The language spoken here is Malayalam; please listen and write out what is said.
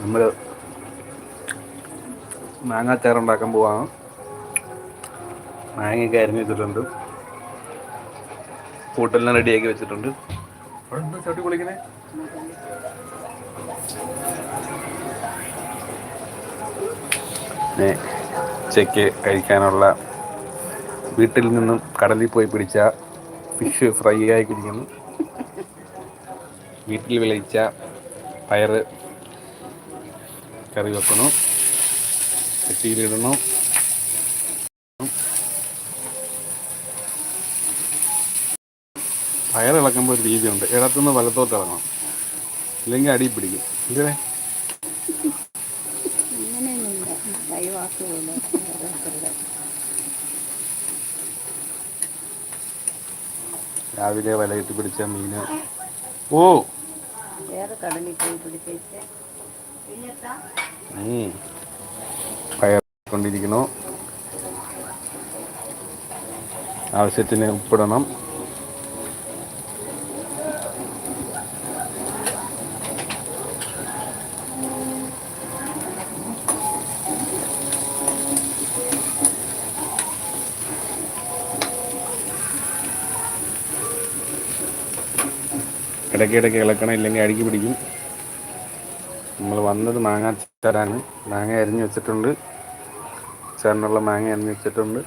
നമ്മൾ മാങ്ങാച്ചാറുണ്ടാക്കാൻ പോവാണ്. മാങ്ങയൊക്കെ അരിഞ്ഞ് വെച്ചിട്ടുണ്ട്, കൂട്ടെല്ലാം റെഡിയാക്കി വെച്ചിട്ടുണ്ട്. അവിടെ എന്താ ചവിട്ടി പൊളിക്കണേ? ഉച്ചയ്ക്ക് കഴിക്കാനുള്ള വീട്ടിൽ നിന്നും കടലിൽ പോയി പിടിച്ച ഫിഷ് ഫ്രൈ ആക്കിയിരിക്കുന്നു. വീട്ടിൽ വിളയിച്ച പയറ് കറി വെക്കണം, ചട്ടിയിലിടണം. പയറിളക്കുമ്പോൾ ഒരു രീതിയുണ്ട്, ഇടത്തുനിന്ന് വലത്തോട്ട് ഇറങ്ങണം, ഇല്ലെങ്കിൽ അടി പിടിക്കും. ഇതേ രാവിലെ വലയിട്ട് പിടിച്ച മീന് കടലിൽ പോയി പിടിച്ചിട്ട് പയർ കൊണ്ടിരിക്കുന്നു. ആവശ്യത്തിന് ഉപ്പിടണം. ഇടയ്ക്കിടയ്ക്ക് ഇളക്കണം, ഇല്ലെങ്കിൽ അടിക്ക് പിടിക്കും. നമ്മൾ വന്നത് മാങ്ങ അച്ചാറാണ്. മാങ്ങ അരിഞ്ഞ് വെച്ചിട്ടുണ്ട്, അച്ചാറിനുള്ള മാങ്ങ അരിഞ്ഞ് വെച്ചിട്ടുണ്ട്.